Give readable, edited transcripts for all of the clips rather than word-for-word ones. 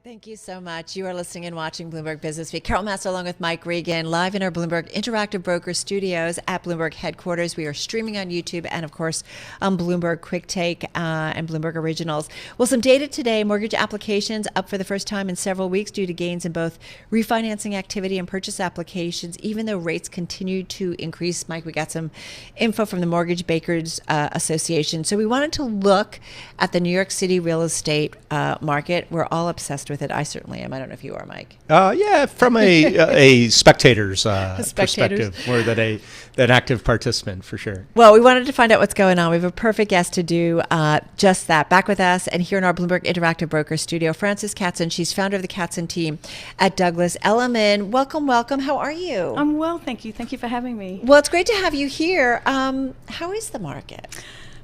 Thank you so much. You are listening and watching Bloomberg Business Week. Carol Master along with Mike Regan, live in our Bloomberg Interactive Broker Studios at Bloomberg headquarters. We are streaming on YouTube and, of course, on Bloomberg Quick Take and Bloomberg Originals. Well, some data today. Mortgage applications up for the first time in several weeks due to gains in both refinancing activity and purchase applications, even though rates continue to increase. Mike, we got some info from the Mortgage Bankers Association. So we wanted to look at the New York City real estate market. We're all obsessed with it. I certainly am. I don't know if you are, Mike. Yeah, from a spectator's perspective, more than an active participant, for sure. Well, we wanted to find out what's going on. We have a perfect guest to do just that. Back with us and here in our Bloomberg Interactive Broker Studio, Frances Katzen. She's founder of the Katzen team at Douglas Elliman. Welcome, welcome. How are you? I'm well, thank you. Thank you for having me. Well, it's great to have you here. How is the market?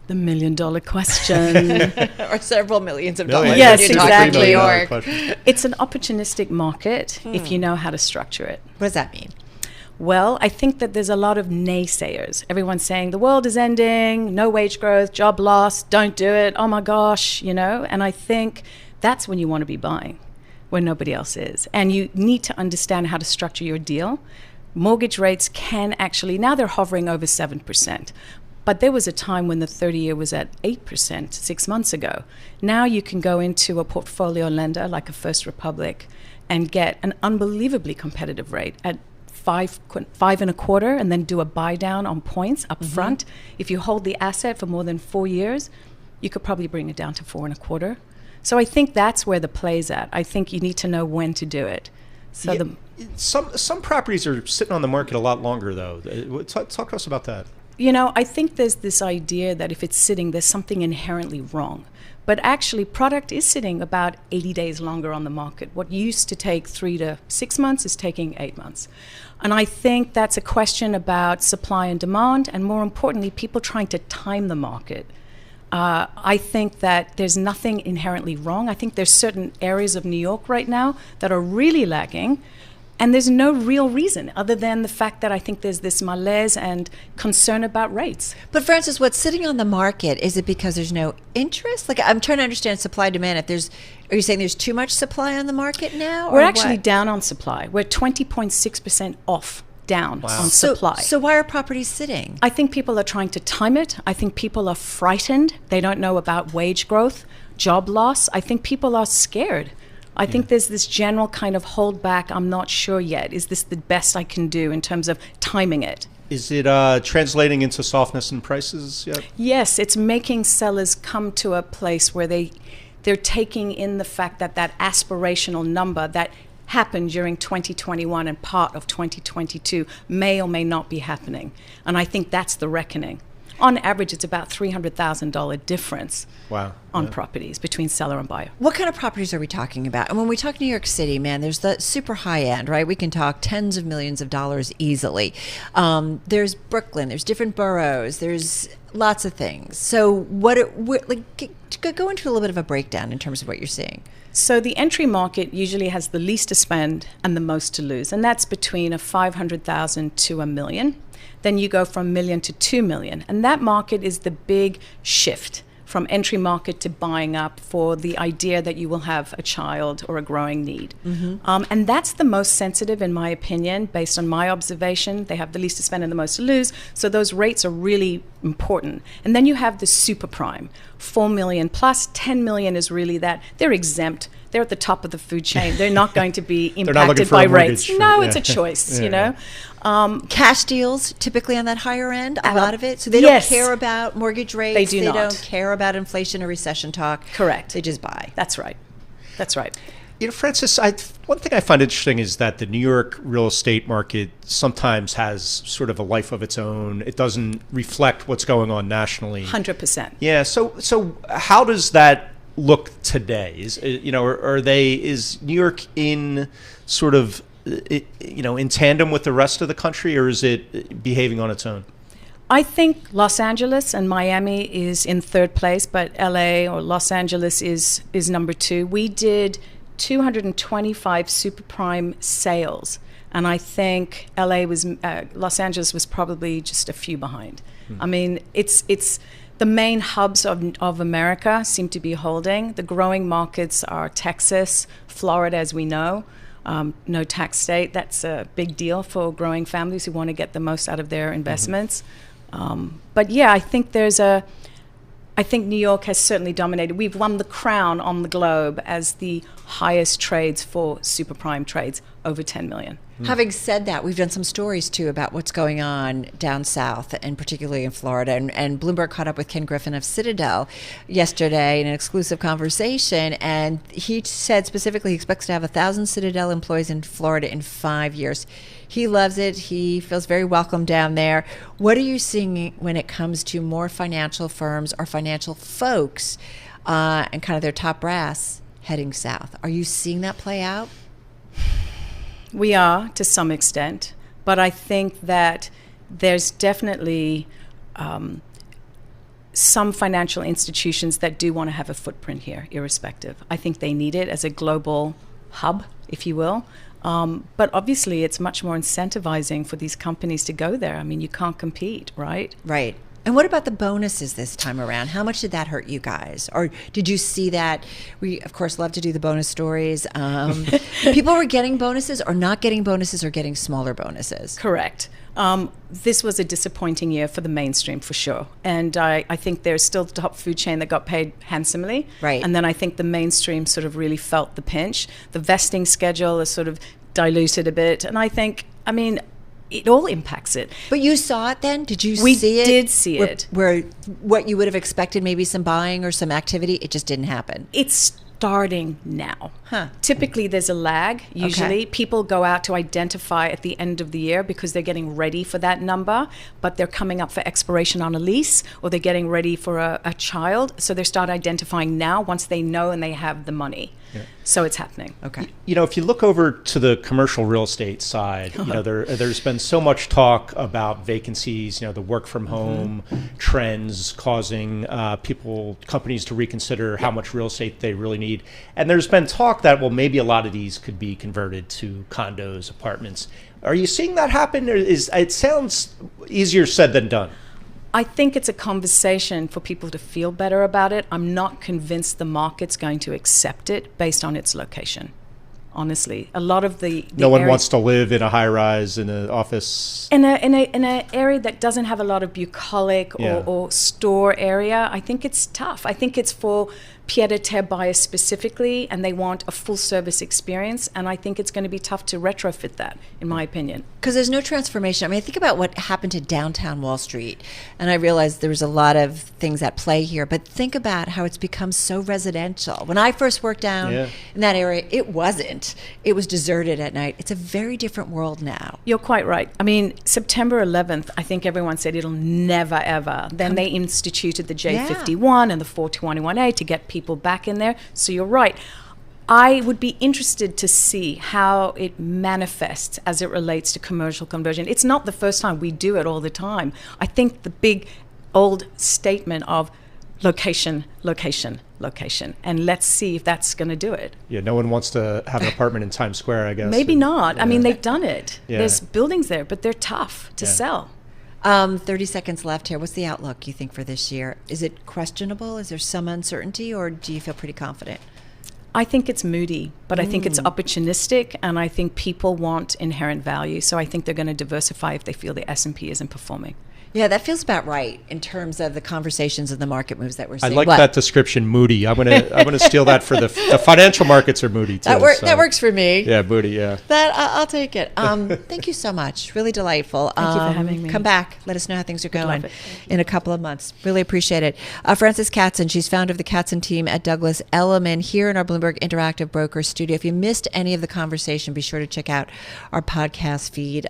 The $1 million question. Or several millions of dollars. Yes, exactly. Exactly. It's an opportunistic market if you know how to structure it. What does that mean? Well, I think that there's a lot of naysayers. Everyone's saying the world is ending, no wage growth, job loss, don't do it, oh my gosh, And I think that's when you want to be buying, when nobody else is. And you need to understand how to structure your deal. Mortgage rates can actually, now they're hovering over 7%. But there was a time when the 30-year was at 8% 6 months ago. Now you can go into a portfolio lender like a First Republic and get an unbelievably competitive rate at 5.25, and then do a buy down on points up front. If you hold the asset for more than 4 years, you could probably bring it down to 4.25. So I think that's where the play's at. I think you need to know when to do it. So some properties are sitting on the market a lot longer, though. Talk to us about that. I think there's this idea that if it's sitting, there's something inherently wrong. But actually, product is sitting about 80 days longer on the market. What used to take 3 to 6 months is taking 8 months. And I think that's a question about supply and demand, and more importantly, people trying to time the market. I think that there's nothing inherently wrong. I think there's certain areas of New York right now that are really lagging. And there's no real reason other than the fact that I think there's this malaise and concern about rates. But Frances, what's sitting on the market, is it because there's no interest? Like, I'm trying to understand supply demand. Are you saying there's too much supply on the market now? We're actually down on supply. We're 20.6% off down on supply. So why are properties sitting? I think people are trying to time it. I think people are frightened. They don't know about wage growth, job loss. I think people are scared. I think there's this general kind of hold back. I'm not sure yet. Is this the best I can do in terms of timing it? Is it translating into softness in prices yet? Yes, it's making sellers come to a place where they're taking in the fact that that aspirational number that happened during 2021 and part of 2022 may or may not be happening. And I think that's the reckoning. On average, it's about $300,000 difference on properties between seller and buyer. What kind of properties are we talking about? And when we talk New York City, man, there's the super high end, right? We can talk tens of millions of dollars easily. There's Brooklyn, there's different boroughs, there's lots of things. So go into a little bit of a breakdown in terms of what you're seeing. So the entry market usually has the least to spend and the most to lose, and that's between a $500,000 to $1 million. Then you go from $1 million to $2 million. And that market is the big shift from entry market to buying up for the idea that you will have a child or a growing need. And that's the most sensitive, in my opinion, based on my observation. They have the least to spend and the most to lose. So those rates are really important. And then you have the super prime, 4 million plus. 10 million is really that they're exempt. They're at the top of the food chain. They're not going to be impacted by rates. It's a choice, Cash deals typically on that higher end, a lot of it. So they don't care about mortgage rates. They do not. They don't care about inflation or recession talk. Correct. They just buy. That's right. That's right. Frances, one thing I find interesting is that the New York real estate market sometimes has sort of a life of its own. It doesn't reflect what's going on nationally. 100%. Yeah. So how does that look today? Is New York in sort of in tandem with the rest of the country, or is it behaving on its own? I think Los Angeles and Miami is in third place, but LA or Los Angeles is number 2. We did 225 super prime sales, and I think Los Angeles was probably just a few behind. I mean, it's The main hubs of America seem to be holding. The growing markets are Texas, Florida, as we know. No tax state. That's a big deal for growing families who want to get the most out of their investments. But yeah, I think New York has certainly dominated. We've won the crown on the globe as the highest trades for super prime trades, over 10 million. Having said that, we've done some stories too about what's going on down south, and particularly in Florida. And Bloomberg caught up with Ken Griffin of Citadel yesterday in an exclusive conversation, and he said specifically he expects to have 1,000 Citadel employees in Florida in 5 years. He loves it. He feels very welcome down there. What are you seeing when it comes to more financial firms or financial folks and kind of their top brass heading south? Are you seeing that play out? We are, to some extent, but I think that there's definitely some financial institutions that do want to have a footprint here, irrespective. I think they need it as a global hub, if you will. But obviously, it's much more incentivizing for these companies to go there. I mean, you can't compete, right? Right. And what about the bonuses this time around? How much did that hurt you guys? Or did you see that? We, of course, love to do the bonus stories. People were getting bonuses or not getting bonuses or getting smaller bonuses. Correct. This was a disappointing year for the mainstream, for sure. And I think there's still the top food chain that got paid handsomely. Right. And then I think the mainstream sort of really felt the pinch. The vesting schedule is sort of diluted a bit. And I think, I mean, it all impacts it. But you saw it then? Did you We see it? did see it. Where what you would have expected, maybe some buying or some activity, it just didn't happen. It's starting now. Huh. Typically, there's a lag. Usually, Okay. people go out to identify at the end of the year because they're getting ready for that number, but they're coming up for expiration on a lease, or they're getting ready for a child. So they start identifying now once they know and they have the money. Yeah. So it's happening. Okay. You know, if you look over to the commercial real estate side, you know, there's been so much talk about vacancies, you know, the work from home trends causing companies to reconsider how much real estate they really need. And there's been talk that, well, maybe a lot of these could be converted to condos, apartments. Are you seeing that happen? Or it sounds easier said than done. I think it's a conversation for people to feel better about it. I'm not convinced the market's going to accept it based on its location. Honestly, a lot of the No one area- wants to live in a high rise in an office. in a area that doesn't have a lot of bucolic Yeah. or store area. I think it's tough. I think it's for pied-à-terre buyers specifically, and they want a full service experience. And I think it's going to be tough to retrofit that, in my opinion. Because there's no transformation. I mean, I think about what happened to downtown Wall Street, and I realized there was a lot of things at play here, but think about how it's become so residential. When I first worked down in that area, it wasn't. It was deserted at night. It's a very different world now. You're quite right. I mean, September 11th, I think everyone said it'll never, ever. Then they instituted the J51 and the 421A to get people back in there. So you're right. I would be interested to see how it manifests as it relates to commercial conversion. It's not the first time. We do it all the time. I think the big old statement of location, location, location, and let's see if that's going to do it. Yeah, no one wants to have an apartment in Times Square, I guess. Maybe not. I mean, they've done it. Yeah. There's buildings there, but they're tough to sell. 30 seconds left here. What's the outlook, you think, for this year? Is it questionable? Is there some uncertainty, or do you feel pretty confident? I think it's moody, but I think it's opportunistic, and I think people want inherent value. So I think they're going to diversify if they feel the S&P isn't performing. Yeah, that feels about right in terms of the conversations and the market moves that we're seeing. I like that description, moody. I'm gonna steal that for the financial markets are moody too. That works for me. Yeah, moody. Yeah. That I'll take it. Thank you so much. Really delightful. Thank you for having me. Come back. Let us know how things are going love it. in a couple of months. Really appreciate it. Frances Katzen, she's founder of the Katzen team at Douglas Elliman here in our Bloomberg Interactive Broker studio. If you missed any of the conversation, be sure to check out our podcast feed.